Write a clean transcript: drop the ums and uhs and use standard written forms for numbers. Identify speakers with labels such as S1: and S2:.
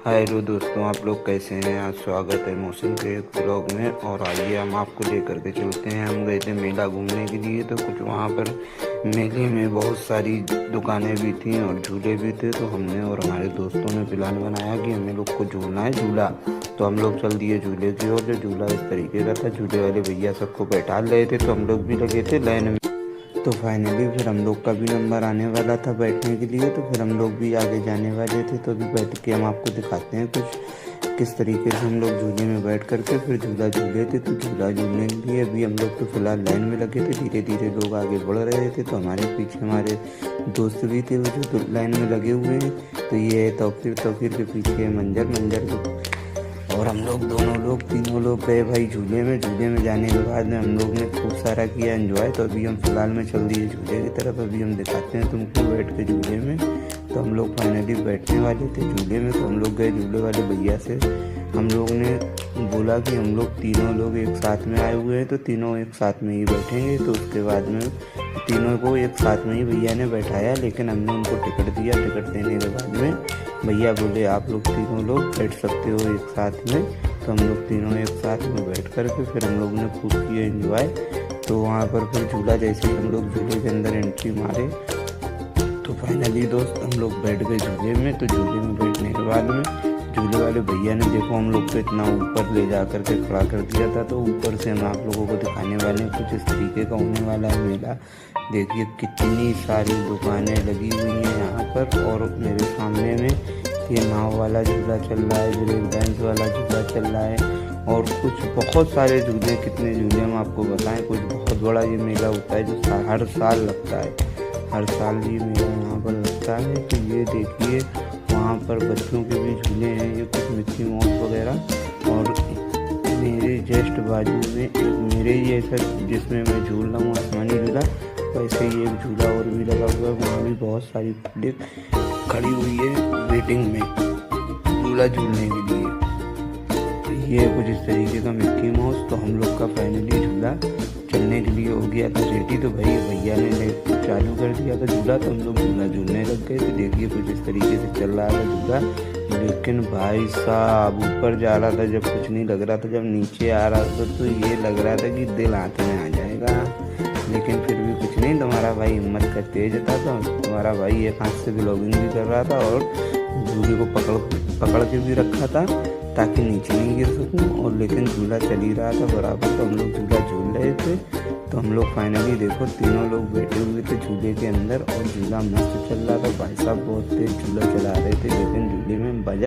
S1: Hello दोस्तों, आप लोग कैसे हैं। आज स्वागत है मौसम के एक ब्लॉग में। और आइए हम आपको लेकर के चलते हैं। हम गए थे मेला घूमने के लिए, तो कुछ वहाँ पर मेले में बहुत सारी दुकानें भी थीं और झूले भी थे। तो हमने और हमारे दोस्तों ने प्लान बनाया कि हमें लोग को झूलना है झूला। तो हम लोग चल दिए झूले की ओर। जो झूला इस तरीके का था, झूले वाले भैया सबको बैठा रहे थे, तो हम लोग भी लगे थे लाइन में। तो फाइनली फिर हम लोग का भी नंबर आने वाला था बैठने के लिए, तो फिर हम लोग भी आगे जाने वाले थे। तो अभी बैठ के हम आपको दिखाते हैं कुछ किस तरीके से हम लोग झूले में बैठ करके फिर झूला झूले थे। तो झूला झूलने के लिए अभी हम लोग तो फिलहाल लाइन में लगे थे। धीरे धीरे लोग आगे बढ़ रहे थे, तो हमारे पीछे हमारे दोस्त भी थे वो जो लाइन में लगे हुए हैं। तो ये है तौकीर के पीछे मंजर और हम लोग तीनों लोग गए भाई झूले में जाने के बाद में हम लोग ने खूब सारा किया एंजॉय। तो अभी हम फिलहाल में चल दिए झूले की तरफ। अभी हम दिखाते हैं तुमको बैठ के झूले में। तो हम लोग फाइनली बैठने वाले थे झूले में। तो हम लोग गए झूले वाले भैया से, हम लोग ने बोला कि हम लोग तीनों लोग एक साथ में आए हुए हैं, तो तीनों एक साथ में ही बैठेंगे। तो उसके बाद में तीनों को एक साथ में ही भैया ने बैठाया, लेकिन हमने उनको टिकट दिया। टिकट देने के बाद में भैया बोले आप लोग तीनों लोग बैठ सकते हो एक साथ में। तो हम लोग तीनों एक साथ में बैठ कर के फिर हम लोग ने खूब किया एंजॉय। तो वहाँ पर फिर झूला जैसे हम लोग झूले के अंदर एंट्री मारे, तो फाइनली दोस्त हम लोग बैठ गए झूले में। तो झूले में बैठने के बाद में झूले वाले भैया ने देखो हम लोग को इतना ऊपर ले जा कर के खड़ा कर दिया था। तो ऊपर से हम आप लोगों को दिखाने वाले हैं कुछ इस तरीके का होने वाला है मेला। देखिए कितनी सारी दुकानें लगी हुई हैं यहाँ पर। और मेरे सामने में ये नाव वाला झूला चल रहा है, ब्रेक डांस वाला झूला चल रहा है, और कुछ बहुत सारे झूले। कितने झूले हम आपको बताएं। कुछ बहुत बड़ा ये मेला होता है जो हर साल लगता है। हर साल ये मेला यहाँ पर लगता है। तो ये देखिए वहाँ पर बच्चों के भी झूले हैं, ये कुछ मिक्की माउस वगैरह। और मेरे जस्ट बाजू में एक मेरे ही ऐसा जिसमें मैं झूल रहा हूँ आसमानी झूला, वैसे ही एक झूला और भी लगा हुआ है। वहाँ भी बहुत सारी पब्लिक खड़ी हुई है वेटिंग में झूला झूलने के लिए। तो ये कुछ इस तरीके का मिक्की माउस। तो हम लोग का फाइनली झूला चलने के लिए हो गया था रेडी। तो भाई भैया ने चालू कर दिया था झूला, तो हम लोग झूला झूलने लग गए। तो देखिए कुछ इस तरीके से चल रहा था झूला। लेकिन भाई साहब ऊपर जा रहा था जब कुछ नहीं लग रहा था, जब नीचे आ रहा था तो ये लग रहा था कि दिल हाथ में आ जाएगा। लेकिन फिर भी कुछ नहीं, तुम्हारा भाई हिम्मत का तेज था। तो तुम्हारा भाई एक हाथ से ब्लॉगिंग भी कर रहा था और झूले को पकड़ के भी रखा था ताकि नीचे नहीं गिर सकूं। और लेकिन झूला चल ही रहा था बराबर। तो हम लोग झूला झूल रहे थे। तो हम लोग फाइनली देखो तीनों लोग बैठे हुए थे झूले के अंदर और झूला मस्त चल रहा था। भाई साहब बहुत तेज झूला चला रहे थे, लेकिन झूले में बजा